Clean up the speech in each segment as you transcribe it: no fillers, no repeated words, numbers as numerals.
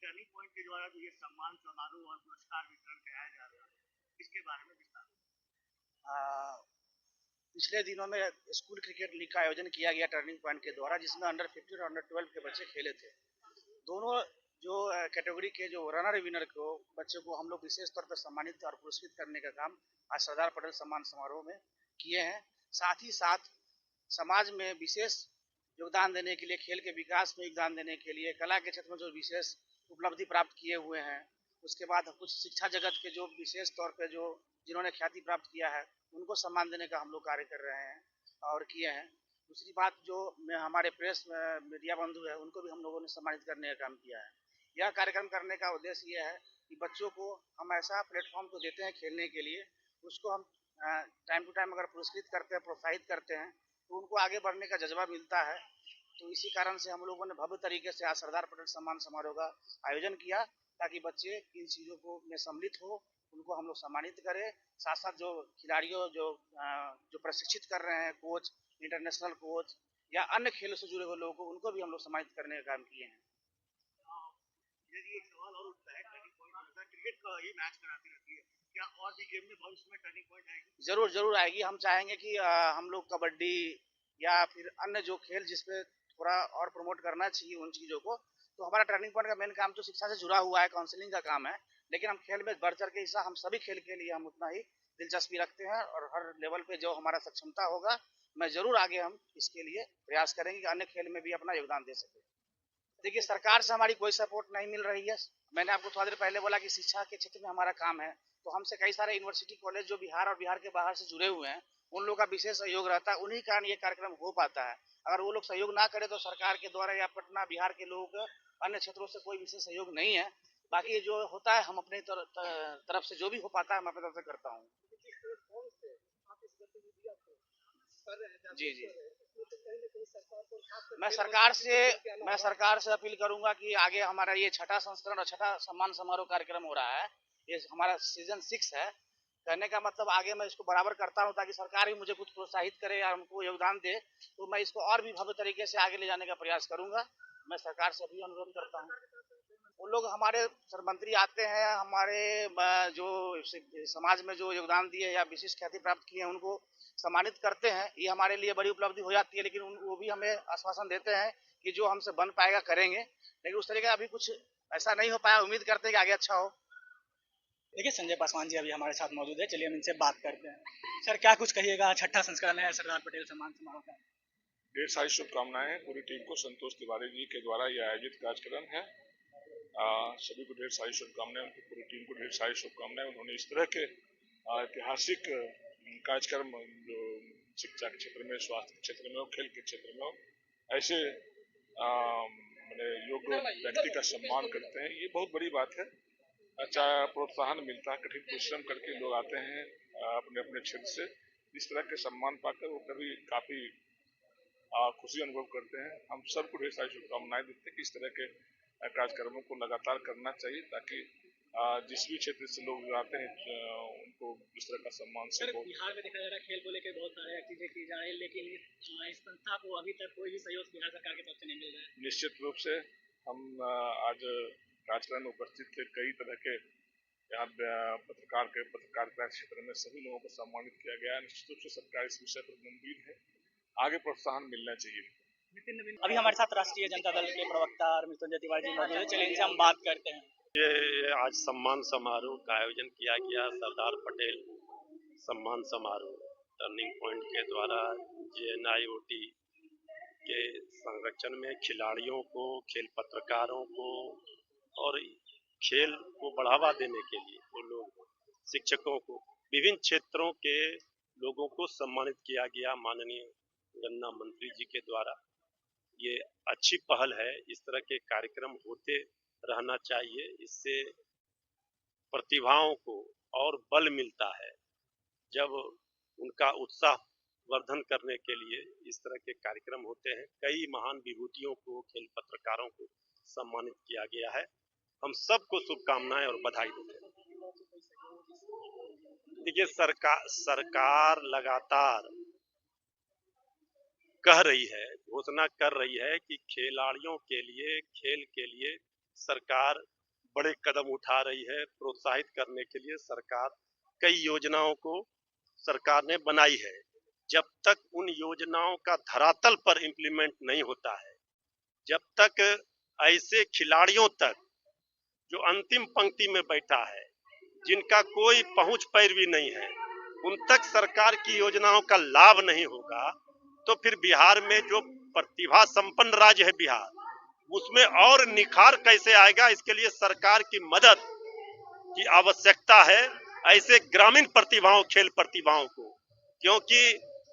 Turning point के द्वारा जो ये सम्मान समारोह और पुरस्कार वितरण कराया जा रहा है, इसके बारे में विस्तार पिछले दिनों में स्कूल क्रिकेट लीग का आयोजन किया गया टर्निंग पॉइंट के द्वारा, जिसमें अंडर 15 और अंडर 12 के बच्चे खेले थे। दोनों जो कैटेगरी के जो रनर विनर को बच्चों को हम लोग विशेष तौर पर सम्मानित और पुरस्कृत करने का काम आज सरदार पटेल सम्मान समारोह में किए हैं। साथ ही साथ समाज में विशेष योगदान देने के लिए, खेल के विकास में योगदान देने के लिए, कला के क्षेत्र में जो विशेष उपलब्धि प्राप्त किए हुए हैं, उसके बाद कुछ शिक्षा जगत के जो विशेष तौर पे जो जिन्होंने ख्याति प्राप्त किया है, उनको सम्मान देने का हम लोग कार्य कर रहे हैं और किए हैं। दूसरी बात, जो हमारे प्रेस मीडिया बंधु है, उनको भी हम लोगों ने सम्मानित करने का काम किया है। यह कार्यक्रम करने का उद्देश्य यह है कि बच्चों को हम ऐसा प्लेटफॉर्म तो देते हैं खेलने के लिए, उसको हम टाइम टू टाइम अगर पुरस्कृत करते हैं, प्रोत्साहित करते हैं, तो उनको आगे बढ़ने का जज्बा मिलता है। तो इसी कारण से हम लोगों ने भव्य तरीके से आज सरदार पटेल सम्मान समारोह का आयोजन किया, ताकि बच्चे इन चीज़ों को में सम्मिलित हो, उनको हम लोग सम्मानित करें। साथ साथ जो खिलाड़ियों जो प्रशिक्षित कर रहे हैं, कोच, इंटरनेशनल कोच या अन्य खेलों से जुड़े हुए लोगों को, उनको भी हम लोग सम्मानित करने का काम किए हैं। यदि एक सवाल और उठता है, टर्निंग पॉइंट होता है, क्रिकेट का ही मैच कराती रहती है, क्या और भी गेम में भविष्य में टर्निंग पॉइंट आएगी? जरूर आएगी। हम चाहेंगे कि हम लोग कबड्डी या फिर अन्य जो खेल जिसपे थोड़ा और प्रमोट करना चाहिए उन चीज़ों को, तो हमारा टर्निंग पॉइंट का मेन काम तो शिक्षा से जुड़ा हुआ है, काउंसलिंग का काम है, लेकिन हम खेल में बढ़ चढ़ के हिस्सा, हम सभी खेल के लिए हम उतना ही दिलचस्पी रखते हैं और हर लेवल पे जो हमारा सक्षमता होगा, मैं जरूर आगे हम इसके लिए प्रयास करेंगे कि अन्य खेल में भी अपना योगदान दे सके। देखिए, सरकार से हमारी कोई सपोर्ट नहीं मिल रही है। मैंने आपको थोड़ा देर पहले बोला कि शिक्षा के क्षेत्र में हमारा काम है, तो हमसे कई सारे यूनिवर्सिटी कॉलेज जो बिहार और बिहार के बाहर से जुड़े हुए हैं, उन लोगों का विशेष सहयोग रहता है, उन्हीं कारण ये कार्यक्रम हो पाता है। अगर वो लोग सहयोग ना करें तो सरकार के द्वारा या पटना बिहार के लोगों को अन्य क्षेत्रों से कोई विशेष सहयोग नहीं है। बाकी जो होता है, हम अपनी तरफ से जो भी हो पाता है, मैं अपनी तरफ से करता हूँ। जी। मैं सरकार से अपील करूंगा कि आगे हमारा ये छठा संस्करण और छठा सम्मान समारोह कार्यक्रम हो रहा है, ये हमारा सीजन 6 है। कहने का मतलब आगे मैं इसको बराबर करता हूं, ताकि सरकार भी मुझे कुछ प्रोत्साहित करे या हमको योगदान दे, तो मैं इसको और भी भव्य तरीके से आगे ले जाने का प्रयास करूंगा। मैं सरकार से भी अनुरोध करता हूं। वो लोग हमारे मंत्री आते हैं, हमारे जो समाज में जो योगदान दिए या विशिष्ट ख्याति प्राप्त किए हैं, उनको सम्मानित करते हैं। ये हमारे लिए बड़ी उपलब्धि हो जाती है, लेकिन वो भी हमें आश्वासन देते हैं कि जो हमसे बन पाएगा करेंगे, लेकिन उस तरीके का अभी कुछ ऐसा नहीं हो पाया। उम्मीद करते हैं कि आगे अच्छा हो। देखिए, संजय पासवान जी अभी हमारे साथ मौजूद है, चलिए हम इनसे बात करते हैं। सर, क्या कुछ कहिएगा, छठा संस्करण है सरदार पटेल सम्मान समारोह का? ढेर सारी शुभकामनाएं पूरी टीम को। संतोष तिवारी जी के द्वारा यह आयोजित कार्यक्रम है। सभी को ढेर सारी शुभकामनाएं, उनकी पूरी टीम को ढेर सारी शुभकामनाएं। उन्होंने इस तरह के ऐतिहासिक कार्यक्रम जो शिक्षा के क्षेत्र में, स्वास्थ्य के क्षेत्र में हो, खेल के क्षेत्र में हो, ऐसे योग्य व्यक्ति का सम्मान करते हैं, ये बहुत बड़ी बात है। अच्छा प्रोत्साहन मिलता है, कठिन परिश्रम करके लोग आते हैं अपने अपने क्षेत्र से। इस तरह के सम्मान पाकर वो कभी काफी खुशी अनुभव करते हैं। हम सबको ढेर सारी शुभकामनाएं देते हैं कि इस तरह के कार्यक्रमों को लगातार करना चाहिए, ताकि जिस भी क्षेत्र से लोग आते हैं उनको इस तरह का सम्मान से। बिहार में देखा जा रहा है, खेल को लेकर बहुत सारे चीजें की जा रही है, लेकिन इस संस्था को अभी तक कोई भी सहयोग बिहार सरकार की तरफ से नहीं मिल रहा है। निश्चित रूप से हम आज कार्यक्रम में उपस्थित थे, कई तरह के यहाँ पत्रकारिता क्षेत्र में सभी लोगों को सम्मानित किया गया। निश्चित रूप से सरकार इस विषय पर गंभीर है, आगे प्रोत्साहन मिलना चाहिए। अभी हमारे साथ राष्ट्रीय जनता दल के प्रवक्ता मृत्युंजय तिवारी जी मौजूद है, चलिए इनसे हम बात करते हैं। ये आज सम्मान समारोह का आयोजन किया गया, सरदार पटेल सम्मान समारोह टर्निंग पॉइंट के द्वारा JNIOT के संरक्षण में खिलाड़ियों को, खेल पत्रकारों को और खेल को बढ़ावा देने के लिए वो लोग, शिक्षकों को, विभिन्न क्षेत्रों के लोगों को सम्मानित किया गया माननीय गन्ना मंत्री जी के द्वारा। ये अच्छी पहल है, इस तरह के कार्यक्रम होते रहना चाहिए। इससे प्रतिभाओं को और बल मिलता है। जब उनका उत्साह वर्धन करने के लिए इस तरह के कार्यक्रम होते हैं। कई महान विभूतियों को, खेल पत्रकारों को सम्मानित किया गया है। हम सबको शुभकामनाएं और बधाई देते हैं। देखिए, सरकार लगातार कह रही है, घोषणा कर रही है कि खिलाड़ियों के लिए, खेल के लिए सरकार बड़े कदम उठा रही है। प्रोत्साहित करने के लिए सरकार कई योजनाओं को सरकार ने बनाई है। जब तक उन योजनाओं का धरातल पर इम्प्लीमेंट नहीं होता है, जब तक ऐसे खिलाड़ियों तक जो अंतिम पंक्ति में बैठा है, जिनका कोई पहुंच पैरवी नहीं है, उन तक सरकार की योजनाओं का लाभ नहीं होगा, तो फिर बिहार में जो प्रतिभा संपन्न राज्य है बिहार, उसमें और निखार कैसे आएगा। इसके लिए सरकार की मदद की आवश्यकता है, ऐसे ग्रामीण प्रतिभाओं, खेल प्रतिभाओं को, क्योंकि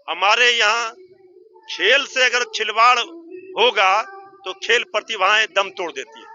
हमारे यहाँ खेल से अगर खिलवाड़ होगा तो खेल प्रतिभाएं दम तोड़ देती है।